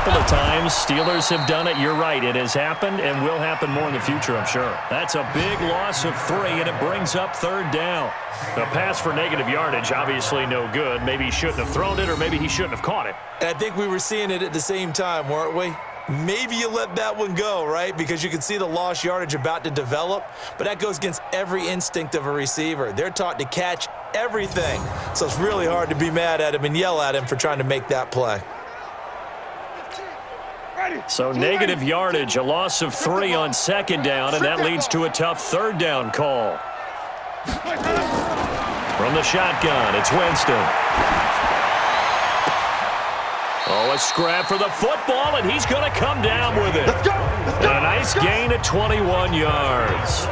couple of times. Steelers have done it. You're right. It has happened and will happen more in the future, I'm sure. That's a big loss of 3, and it brings up 3rd down. The pass for negative yardage, obviously no good. Maybe he shouldn't have thrown it, or maybe he shouldn't have caught it. And I think we were seeing it at the same time, weren't we? Maybe you let that one go, right? Because you can see the lost yardage about to develop, but that goes against every instinct of a receiver. They're taught to catch everything, so it's really hard to be mad at him and yell at him for trying to make that play. So negative yardage, a loss of 3 on 2nd down, and that leads to a tough 3rd down call. From the shotgun, it's Winston. Oh, a scrap for the football, and he's going to come down with it. And a nice gain of 21 yards.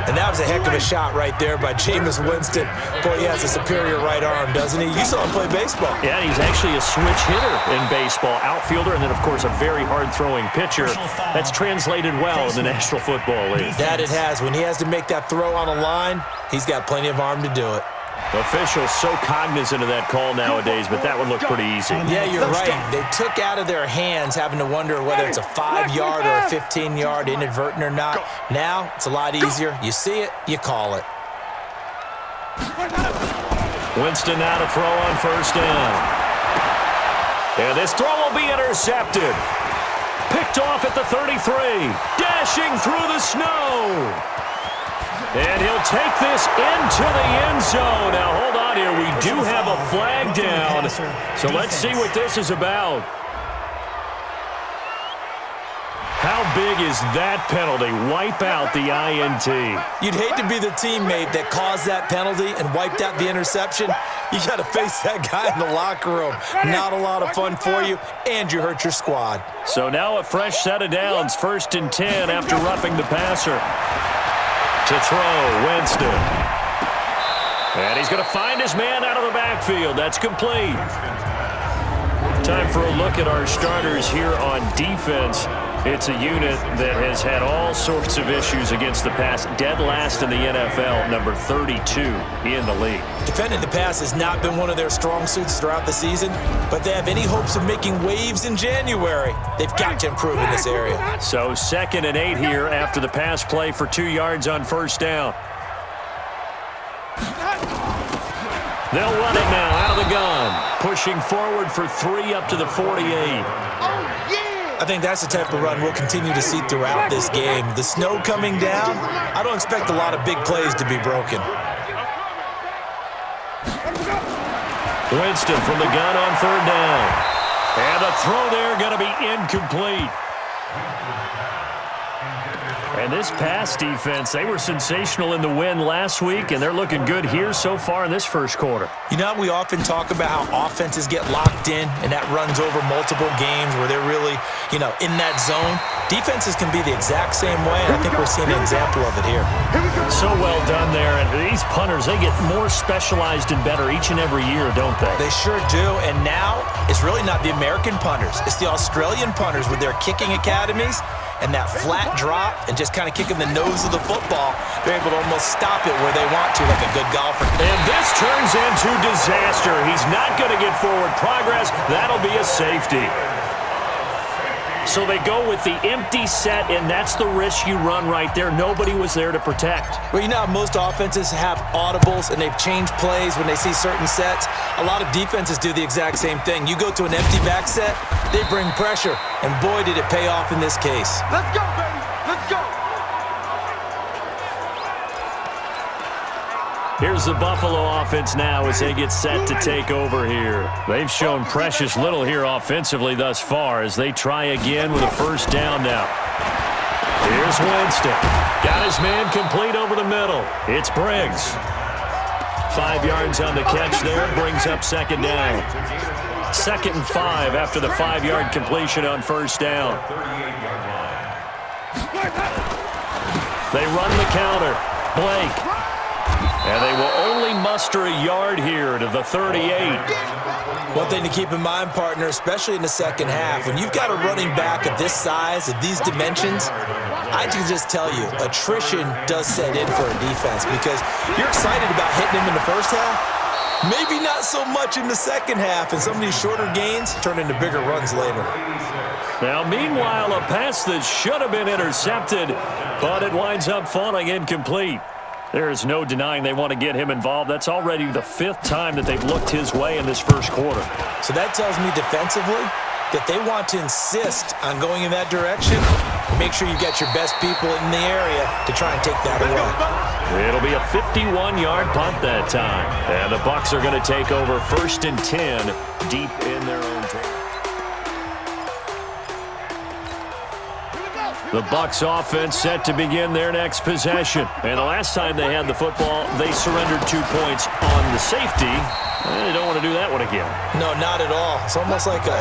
And that was a heck of a shot right there by Jameis Winston. Boy, he has a superior right arm, doesn't he? You saw him play baseball. Yeah, he's actually a switch hitter in baseball. Outfielder, and then, of course, a very hard-throwing pitcher. That's translated well in the National Football League. That it has. When he has to make that throw on a line, he's got plenty of arm to do it. Officials so cognizant of that call nowadays, but that one looked pretty easy. Yeah, you're right. They took out of their hands having to wonder whether it's a 5-yard or a 15-yard inadvertent or not. Now, it's a lot easier. You see it, you call it. Winston now to throw on 1st down. And this throw will be intercepted. Picked off at the 33. Dashing through the snow. And he'll take this into the end zone. Now, hold on here. We do have a flag down. So let's see what this is about. How big is that penalty? Wipe out the INT. You'd hate to be the teammate that caused that penalty and wiped out the interception. You got to face that guy in the locker room. Not a lot of fun for you, and you hurt your squad. So now a fresh set of downs. 1st and 10 after roughing the passer. To throw, Winston. And he's going to find his man out of the backfield. That's complete. Time for a look at our starters here on defense. It's a unit that has had all sorts of issues against the pass. Dead last in the NFL, number 32 in the league. Defending the pass has not been one of their strong suits throughout the season, but they have any hopes of making waves in January. They've got to improve in this area. So 2nd and 8 here after the pass play for 2 yards on 1st down. They'll run it now out of the gun. Pushing forward for 3 up to the 48. I think that's the type of run we'll continue to see throughout this game. The snow coming down, I don't expect a lot of big plays to be broken. Winston from the gun on 3rd down. And the throw there going to be incomplete. And this pass defense, they were sensational in the win last week, and they're looking good here so far in this 1st quarter. You know, we often talk about how offenses get locked in, and that runs over multiple games where they're really, in that zone. Defenses can be the exact same way, and I think we're seeing an example of it here. So well done there, and these punters, they get more specialized and better each and every year, don't they? They sure do, and now it's really not the American punters. It's the Australian punters with their kicking academies and that flat drop and just kind of kicking the nose of the football. They're able to almost stop it where they want to, like a good golfer. And this turns into disaster. He's not going to get forward progress. That'll be a safety. So they go with the empty set, and that's the risk you run right there. Nobody was there to protect. Well, you know how most offenses have audibles, and they've changed plays when they see certain sets. A lot of defenses do the exact same thing. You go to an empty back set, they bring pressure, and boy, did it pay off in this case. Let's go, baby. Let's go. Here's the Buffalo offense now as they get set to take over here. They've shown precious little here offensively thus far as they try again with a 1st down now. Here's Winston. Got his man complete over the middle. It's Briggs. 5 yards on the catch there, brings up 2nd down. 2nd and 5 after the 5-yard completion on 1st down. They run the counter. Blake. And they will only muster a yard here to the 38. One thing to keep in mind, partner, especially in the second half, when you've got a running back of this size, of these dimensions, I can just tell you, attrition does set in for a defense because you're excited about hitting him in the first half, Maybe not so much in the second half, and some of these shorter gains turn into bigger runs later. Now, meanwhile, a pass that should have been intercepted, but it winds up falling incomplete. There is no denying they want to get him involved. That's already the 5th time that they've looked his way in this first quarter. So that tells me defensively that they want to insist on going in that direction. Make sure you get your best people in the area to try and take that away. It'll be a 51-yard punt that time. And the Bucs are going to take over 1st and 10 deep in their own territory. The Bucs offense set to begin their next possession. And the last time they had the football, they surrendered 2 points on the safety. They don't want to do that one again. No, not at all. It's almost like a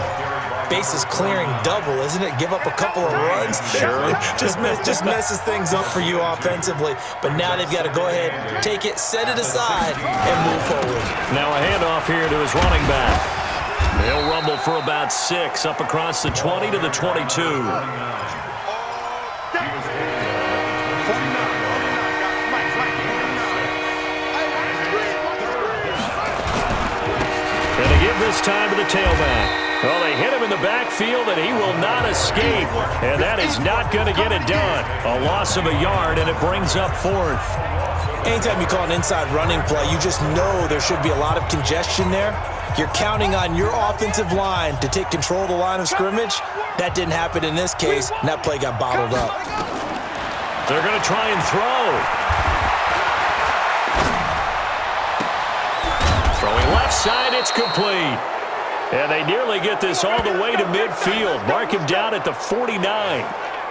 bases clearing double, isn't it? Give up a couple of runs. Sure. just messes things up for you offensively. But now they've got to go ahead, take it, set it aside, and move forward. Now a handoff here to his running back. They'll rumble for about 6 up across the 20 to the 22. And they give this time to the tailback. Well, they hit him in the backfield, and he will not escape. And that is not going to get it done. A loss of a yard, and it brings up 4th. Anytime you call an inside running play, you just know there should be a lot of congestion there. You're counting on your offensive line to take control of the line of scrimmage. That didn't happen in this case, and that play got bottled up. They're going to try and throw. Throwing left side, it's complete. And they nearly get this all the way to midfield. Mark him down at the 49.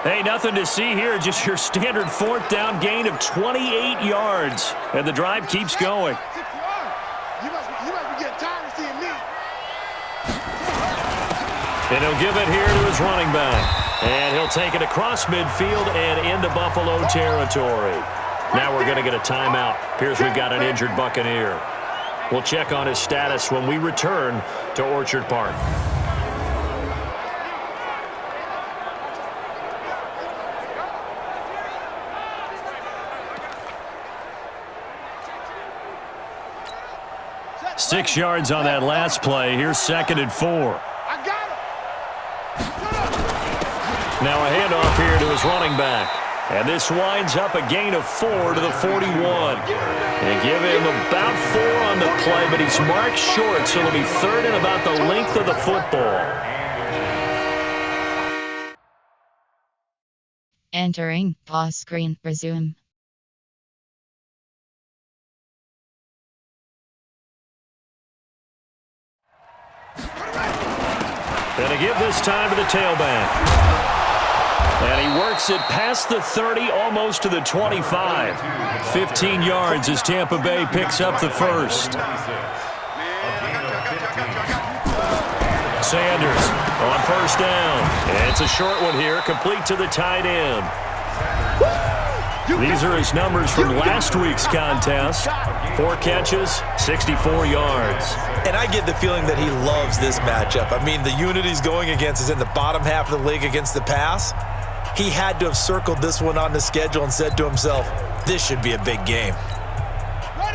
Hey, nothing to see here, just your standard 4th down gain of 28 yards. And the drive keeps going. And he'll give it here to his running back. And he'll take it across midfield and into Buffalo territory. Now we're going to get a timeout. Appears we've got an injured Buccaneer. We'll check on his status when we return to Orchard Park. Six yards on that last play. Here's 2nd and 4. Now a handoff here to his running back. And this winds up a gain of 4 to the 41. And give him about 4 on the play, but he's marked short, so it'll be 3rd and about the length of the football. Entering pause screen, resume. And to give this time to the tailback. And he works it past the 30, almost to the 25. 15 yards as Tampa Bay picks up the first. Sanders on 1st down. And it's a short one here, complete to the tight end. These are his numbers from last week's contest. 4 catches, 64 yards. And I get the feeling that he loves this matchup. I mean, the unit he's going against is in the bottom half of the league against the pass. He had to have circled this one on the schedule and said to himself, this should be a big game.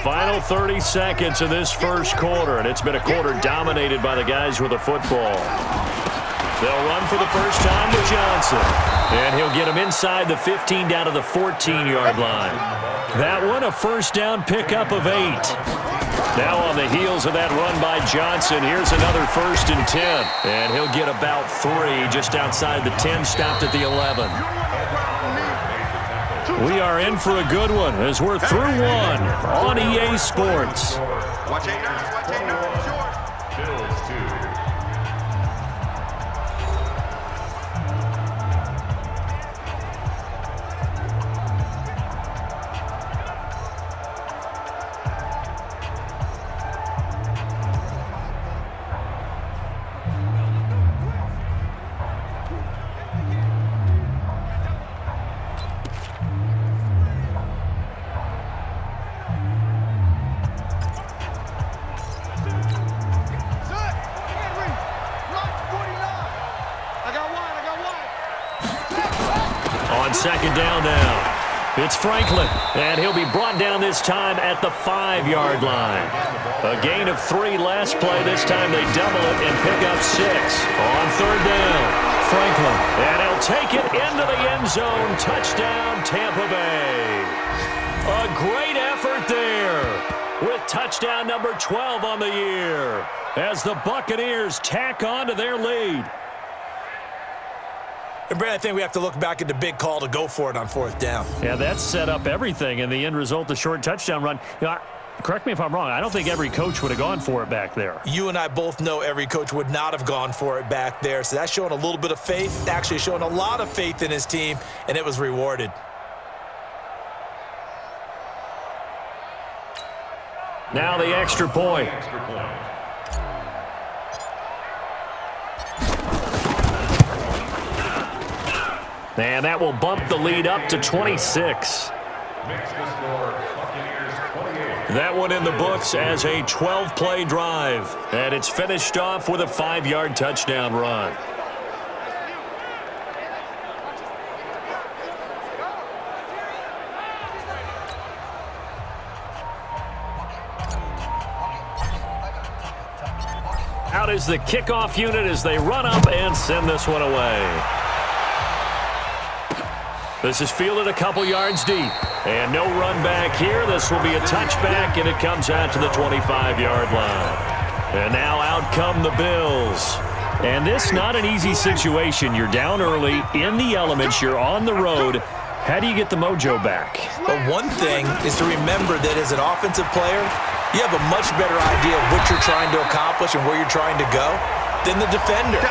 Final 30 seconds of this first quarter, and it's been a quarter dominated by the guys with the football. They'll run for the first time to Johnson. And he'll get him inside the 15 down to the 14-yard line. That one, a first down pickup of 8. Now on the heels of that run by Johnson, here's another 1st and 10. And he'll get about 3 just outside the 10, stopped at the 11. We are in for a good one as we're through one on EA Sports. Watch 8 yards, short. Bills 2. Second down now. It's Franklin, and he'll be brought down this time at the 5-yard line. A gain of 3 last play. This time they double it and pick up 6. On third down, Franklin. And he'll take it into the end zone. Touchdown, Tampa Bay. A great effort there with touchdown number 12 on the year as the Buccaneers tack on to their lead. And Brad, I think we have to look back at the big call to go for it on fourth down. Yeah, that set up everything in the end result, the short touchdown run. You know, correct me if I'm wrong. I don't think every coach would have gone for it back there. You and I both know every coach would not have gone for it back there. So that's showing a little bit of faith, actually showing a lot of faith in his team, and it was rewarded. Now the extra point. And that will bump the lead up to 26. That one in the books as a 12-play drive. And it's finished off with a 5-yard touchdown run. Out is the kickoff unit as they run up and send this one away. This is fielded a couple yards deep. And no run back here. This will be a touchback, and it comes out to the 25-yard line. And now out come the Bills. And this not an easy situation. You're down early, in the elements, you're on the road. How do you get the mojo back? But one thing is to remember that as an offensive player, you have a much better idea of what you're trying to accomplish and where you're trying to go than the defender.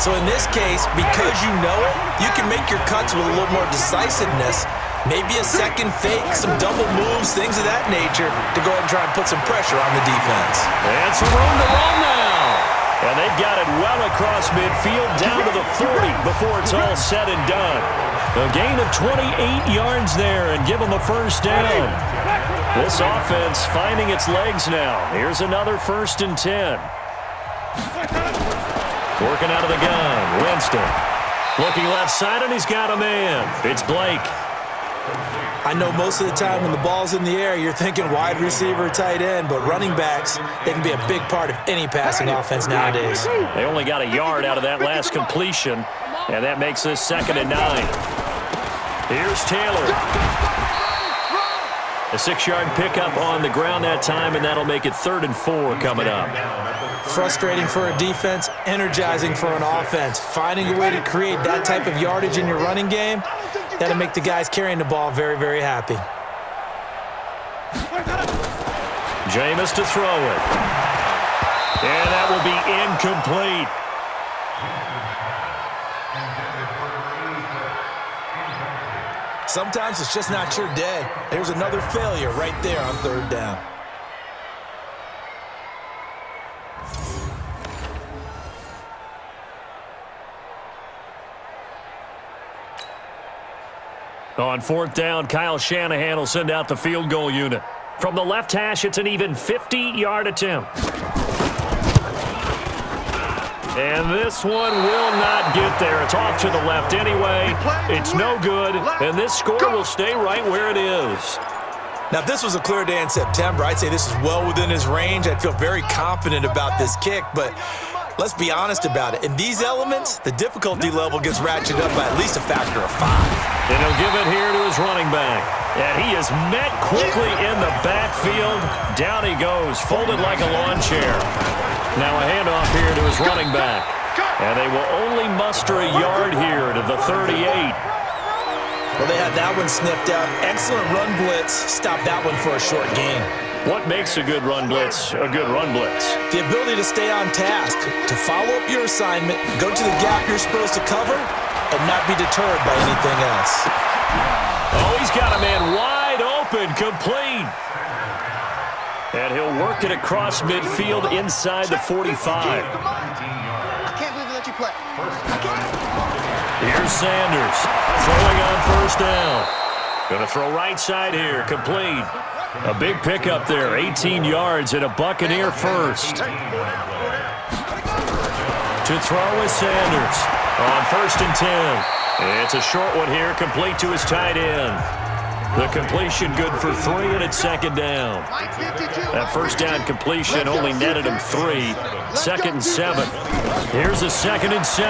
So in this case, because you know it, you can make your cuts with a little more decisiveness, maybe a second fake, some double moves, things of that nature, to go ahead and try and put some pressure on the defense. And some room to run now. And they've got it well across midfield, down to the 40 before it's all said and done. A gain of 28 yards there and give them a first down. This offense finding its legs now. Here's another 1st and 10. Working out of the gun, Winston. Looking left side, and he's got a man. It's Blake. I know most of the time when the ball's in the air, you're thinking wide receiver, tight end, but running backs, they can be a big part of any passing offense nowadays. They only got a yard out of that last completion, and that makes this 2nd and 9. Here's Taylor. A 6-yard pickup on the ground that time, and that'll make it 3rd and 4 coming up. Frustrating for a defense, energizing for an offense. Finding a way to create that type of yardage in your running game, that'll make the guys carrying the ball very, very happy. Jameis to throw it. And that will be incomplete. Sometimes it's just not your day. There's another failure right there on 3rd down. On 4th down, Kyle Shanahan will send out the field goal unit. From the left hash, it's an even 50-yard attempt. And this one will not get there. It's off to the left anyway. It's no good, and this score will stay right where it is. Now, if this was a clear day in September, I'd say this is well within his range. I'd feel very confident about this kick, but let's be honest about it. In these elements, the difficulty level gets ratcheted up by at least a factor of 5. And he'll give it here to his running back. And he is met quickly in the backfield. Down he goes, folded like a lawn chair. Now a handoff here to his running back. And they will only muster a yard here to the 38. Well, they had that one sniffed out. Excellent run blitz. Stop that one for a short gain. What makes a good run blitz a good run blitz? The ability to stay on task, to follow up your assignment, go to the gap you're supposed to cover, and not be deterred by anything else. Oh, he's got a man wide open, complete. And he'll work it across midfield inside the 45. I can't believe they let you play. Here's Sanders throwing on 1st down. Going to throw right side here, complete. A big pickup there, 18 yards and a Buccaneer first. To throw is Sanders on 1st and 10. It's a short one here, complete to his tight end. The completion good for 3, and it's second down. That first down completion only netted him 3. 2nd and 7. Here's a 2nd and 7.